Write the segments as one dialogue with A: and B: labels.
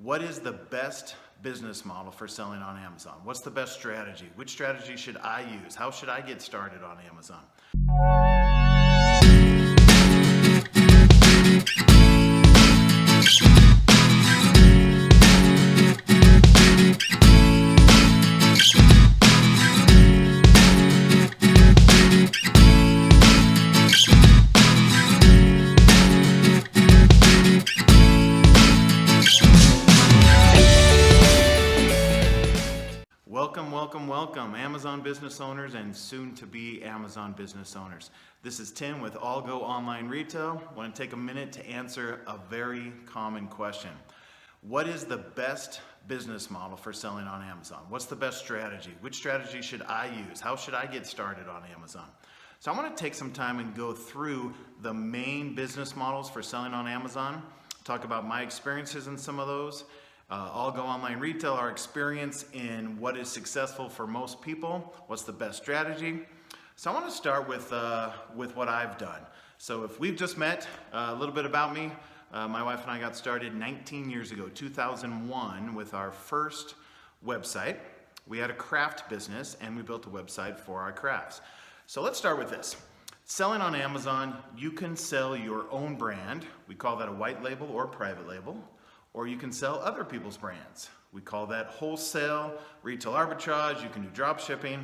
A: What is the best business model for selling on Amazon? What's the best strategy? Which strategy should I use? How should I get started on Amazon? Welcome, Amazon business owners and soon to be Amazon business owners. This is Tim with ALGO Online Retail. I want to take a minute to answer a very common question. What is the best business model for selling on Amazon? What's the best strategy? Which strategy should I use? How should I get started on Amazon? So I want to take some time and go through the main business models for selling on Amazon, talk about my experiences in some of those. ALGO Online Retail, our experience in what is successful for most people, what's the best strategy. So I want to start with what I've done. So if we've just met, a little bit about me. My wife and I got started 19 years ago, 2001, with our first website. We had a craft business and we built a website for our crafts. So let's start with this. Selling on Amazon, you can sell your own brand. We call that a white label or private label. Or you can sell other people's brands. We call that wholesale, retail arbitrage. You can do drop shipping.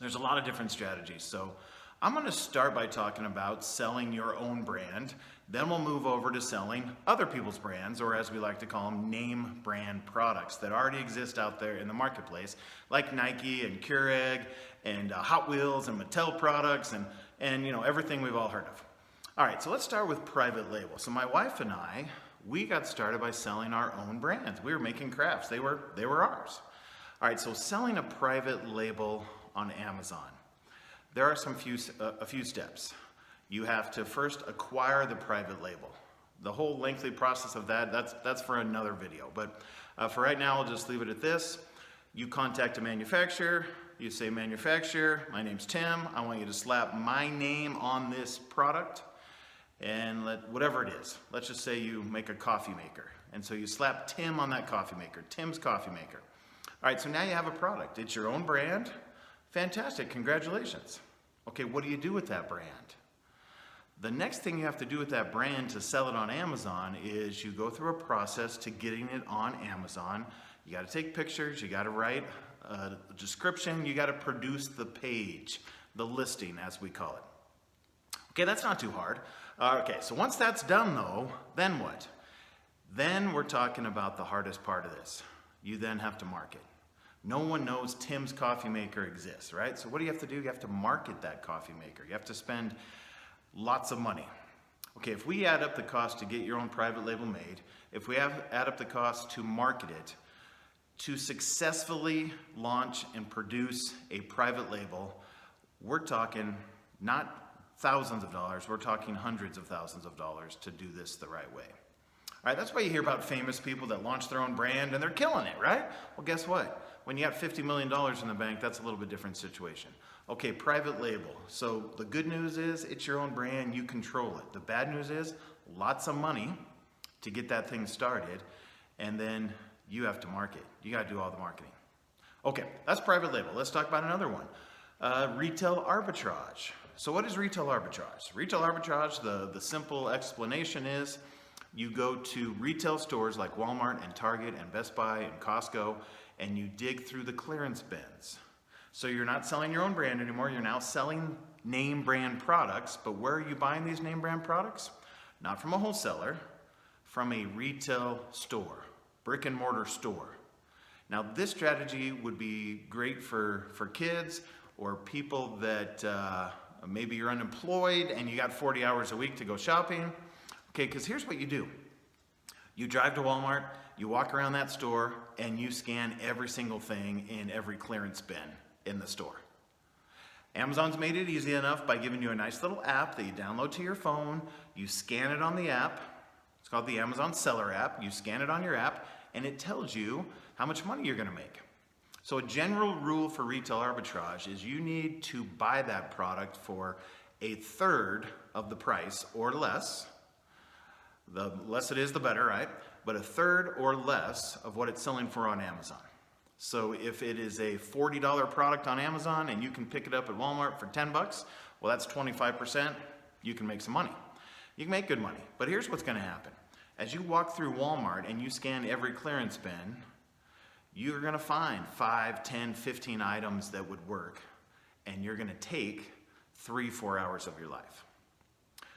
A: There's a lot of different strategies. So I'm going to start by talking about selling your own brand. Then we'll move over to selling other people's brands, or as we like to call them, name brand products that already exist out there in the marketplace, like Nike and Keurig and Hot Wheels and Mattel products and you know, everything we've all heard of. All right, so let's start with private label. So my wife and I, we got started by selling our own brands. We were making crafts. They were ours. All right, so selling a private label on Amazon. There are a few steps. You have to first acquire the private label. The whole lengthy process of that's for another video. But for right now, I'll just leave it at this. You contact a manufacturer. You say, manufacturer, my name's Tim. I want you to slap my name on this product. And whatever it is, let's just say you make a coffee maker. And so you slap Tim on that coffee maker, Tim's Coffee Maker. All right, so now you have a product. It's your own brand. Fantastic, congratulations. Okay, what do you do with that brand? The next thing you have to do with that brand to sell it on Amazon is you go through a process to getting it on Amazon. You gotta take pictures, you gotta write a description, you gotta produce the page, the listing as we call it. Okay, that's not too hard. Okay, so once that's done though, then what? Then we're talking about the hardest part of this. You then have to market. No one knows Tim's Coffee Maker exists, right? So what do you have to do? You have to market that coffee maker. You have to spend lots of money. Okay, if we add up the cost to get your own private label made, if we add up the cost to market it, to successfully launch and produce a private label, we're talking not thousands of dollars, we're talking hundreds of thousands of dollars to do this the right way. All right, that's why you hear about famous people that launch their own brand and they're killing it, right? Well, guess what? When you got $50 million in the bank, that's a little bit different situation. Okay, private label. So the good news is it's your own brand, you control it. The bad news is lots of money to get that thing started, and then you have to market. You got to do all the marketing. Okay, that's private label. Let's talk about another one. Retail arbitrage. So what is retail arbitrage? Retail arbitrage, the simple explanation is you go to retail stores like Walmart and Target and Best Buy and Costco and you dig through the clearance bins. So you're not selling your own brand anymore, you're now selling name brand products, but where are you buying these name brand products? Not from a wholesaler, from a retail store, brick and mortar store. Now this strategy would be great for kids or people that maybe you're unemployed and you got 40 hours a week to go shopping. Okay, because here's what you do. You drive to Walmart, you walk around that store, and you scan every single thing in every clearance bin in the store. Amazon's made it easy enough by giving you a nice little app that you download to your phone. You scan it on the app. It's called the Amazon Seller app. You scan it on your app, and it tells you how much money you're going to make. So a general rule for retail arbitrage is you need to buy that product for a third of the price or less. The less it is, the better, right? but a third or less of what it's selling for on Amazon. So if it is a $40 product on Amazon and you can pick it up at Walmart for 10 bucks, well, that's 25%. You can make some money. You can make good money. But here's what's going to happen. As you walk through Walmart and you scan every clearance bin, you're going to find 5, 10, 15 items that would work, and you're going to take 3-4 hours of your life.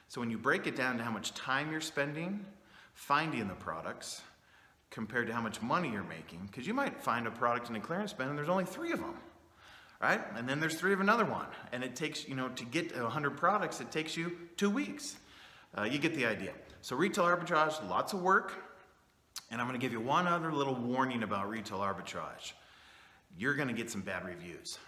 A: So when you break it down to how much time you're spending finding the products compared to how much money you're making, because you might find a product in a clearance bin and there's only 3 of them, right? And then there's 3 of another one, and it takes, to get 100 products, it takes you 2 weeks. You get the idea. So retail arbitrage, lots of work. And I'm going to give you one other little warning about retail arbitrage. You're going to get some bad reviews.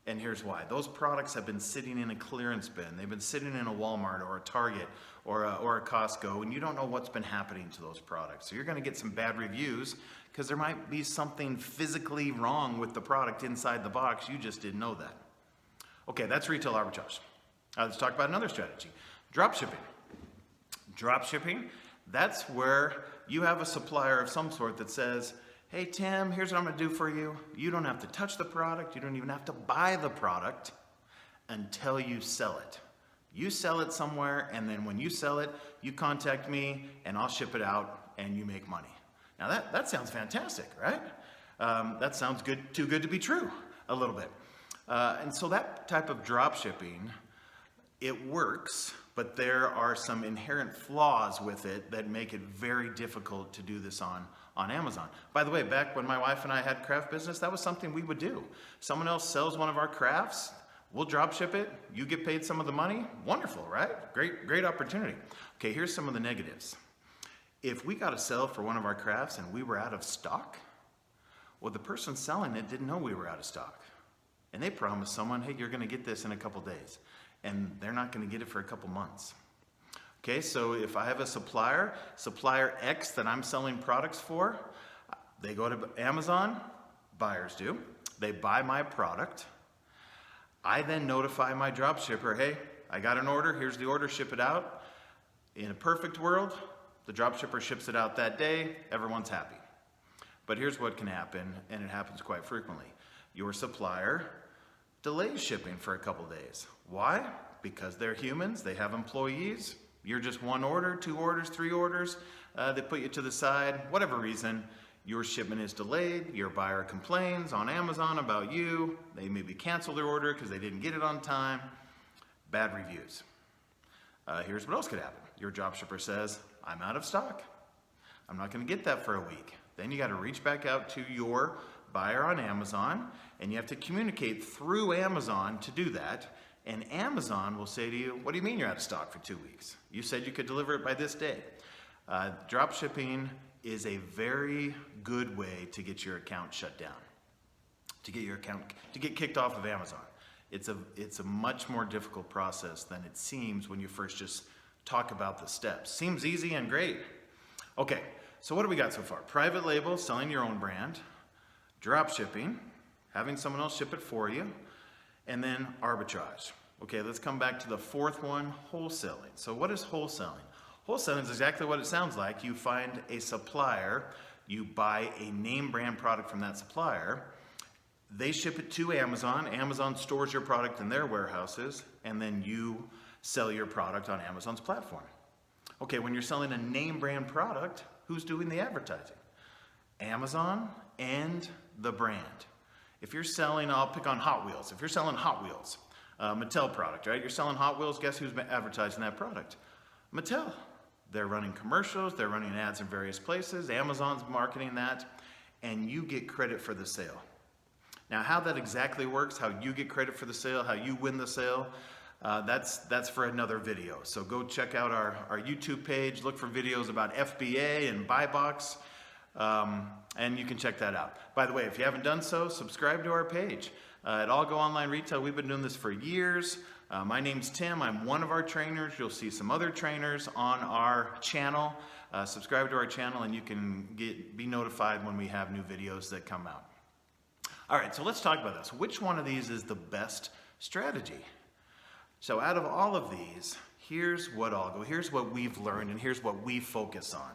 A: And here's why. Those products have been sitting in a clearance bin. They've been sitting in a Walmart or a Target or a Costco, and you don't know what's been happening to those products. So you're going to get some bad reviews because there might be something physically wrong with the product inside the box. You just didn't know that. Okay, that's retail arbitrage. Let's talk about another strategy. Dropshipping. Dropshipping, that's where you have a supplier of some sort that says, hey Tim, here's what I'm going to do for you. You don't have to touch the product. You don't even have to buy the product until you sell it. You sell it somewhere, and then when you sell it, you contact me and I'll ship it out and you make money. Now that sounds fantastic, right? That sounds good, too good to be true a little bit. And so that type of drop shipping, it works, but there are some inherent flaws with it that make it very difficult to do this on Amazon. By the way, back when my wife and I had craft business, that was something we would do. Someone else sells one of our crafts, we'll drop ship it, you get paid some of the money, wonderful, right? Great opportunity. Okay, here's some of the negatives. If we got a sale for one of our crafts and we were out of stock, well, the person selling it didn't know we were out of stock. And they promised someone, hey, you're gonna get this in a couple days. And they're not going to get it for a couple months. Okay, so if I have a supplier X that I'm selling products for, they go to Amazon, buyers do, they buy my product. I then notify my drop shipper, hey, I got an order, here's the order, ship it out. In a perfect world, the drop shipper ships it out that day, everyone's happy. But here's what can happen, and it happens quite frequently. Your supplier delays shipping for a couple days. Why? Because they're humans, they have employees. You're just 1 order, 2 orders, 3 orders. They put you to the side, whatever reason, your shipment is delayed, your buyer complains on Amazon about you, they maybe cancel their order because they didn't get it on time. Bad reviews. Here's what else could happen. Your drop shipper says, I'm out of stock. I'm not gonna get that for a week. Then you gotta reach back out to your buyer on Amazon, and you have to communicate through Amazon to do that. And Amazon will say to you, what do you mean you're out of stock for 2 weeks? You said you could deliver it by this day. Drop shipping is a very good way to get your account shut down, to get kicked off of Amazon. It's a much more difficult process than it seems when you first just talk about the steps. Seems easy and great. Okay, so what do we got so far? Private label, selling your own brand, drop shipping, having someone else ship it for you, and then arbitrage. Okay, let's come back to the 4th one, wholesaling. So what is wholesaling? Wholesaling is exactly what it sounds like. You find a supplier, you buy a name brand product from that supplier, they ship it to Amazon, Amazon stores your product in their warehouses, and then you sell your product on Amazon's platform. Okay, when you're selling a name brand product, who's doing the advertising? Amazon and the brand. If you're selling, I'll pick on Hot Wheels. If you're selling Hot Wheels, Mattel product, right? You're selling Hot Wheels, guess who's advertising that product? Mattel. They're running commercials, they're running ads in various places, Amazon's marketing that, and you get credit for the sale. Now, how that exactly works, how you get credit for the sale, how you win the sale, that's for another video. So go check out our YouTube page, look for videos about FBA and buy box, and you can check that out. By the way, if you haven't done so, subscribe to our page. At ALGO Online Retail, we've been doing this for years. My name's Tim. I'm one of our trainers. You'll see some other trainers on our channel. Subscribe to our channel and you can be notified when we have new videos that come out. All right, so let's talk about this. Which one of these is the best strategy? So out of all of these, here's what we've learned and here's what we focus on.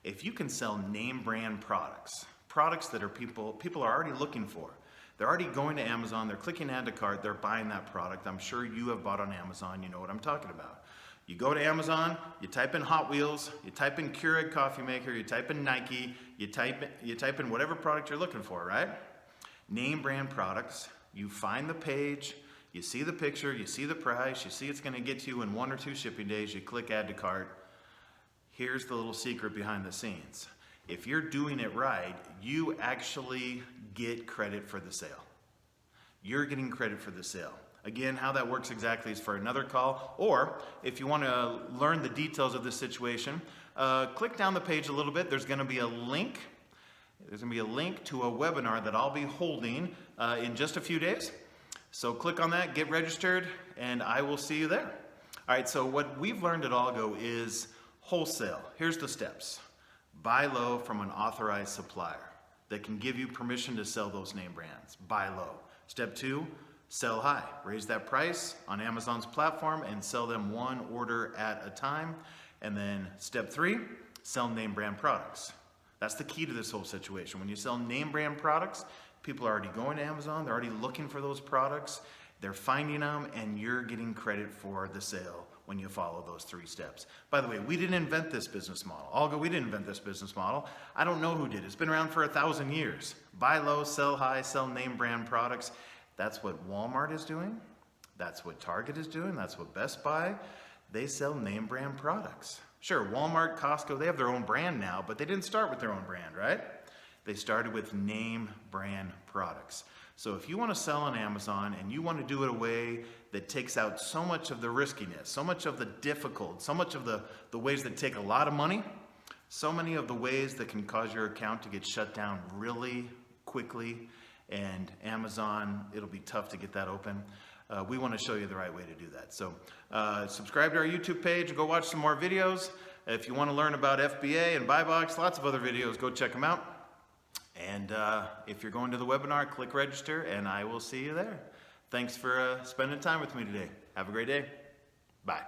A: If you can sell name brand products, products that are people are already looking for, they're already going to Amazon, they're clicking add to cart, they're buying that product. I'm sure you have bought on Amazon, you know what I'm talking about. You go to Amazon, you type in Hot Wheels, you type in Keurig coffee maker, you type in Nike, you type in whatever product you're looking for, right? Name brand products, you find the page, you see the picture, you see the price, you see it's going to get you in 1 or 2 shipping days, you click add to cart. Here's the little secret behind the scenes. If you're doing it right, you actually get credit for the sale. You're getting credit for the sale. Again, how that works exactly is for another call, or if you want to learn the details of this situation, click down the page a little bit. There's going to be a link. There's going to be a link to a webinar that I'll be holding in just a few days. So click on that, get registered, and I will see you there. All right, so what we've learned at ALGO is wholesale. Here's the steps. Buy low from an authorized supplier that can give you permission to sell those name brands. Buy low. Step 2, sell high. Raise that price on Amazon's platform and sell them 1 order at a time. And then step 3, sell name brand products. That's the key to this whole situation. When you sell name brand products, people are already going to Amazon, they're already looking for those products, they're finding them, and you're getting credit for the sale when you follow those 3 steps. By the way, we didn't invent this business model. ALGO, we didn't invent this business model. I don't know who did. It's been around for 1,000 years. Buy low, sell high, sell name brand products. That's what Walmart is doing. That's what Target is doing. That's what Best Buy. They sell name brand products. Sure, Walmart, Costco, they have their own brand now, but they didn't start with their own brand, right? They started with name brand products. So if you want to sell on Amazon and you want to do it a way that takes out so much of the riskiness, so much of the difficult, so much of the ways that take a lot of money, so many of the ways that can cause your account to get shut down really quickly, and Amazon, it'll be tough to get that open. We want to show you the right way to do that. So subscribe to our YouTube page and go watch some more videos. If you want to learn about FBA and buy box, lots of other videos, go check them out. And if you're going to the webinar, click register, and I will see you there. Thanks for spending time with me today. Have a great day. Bye.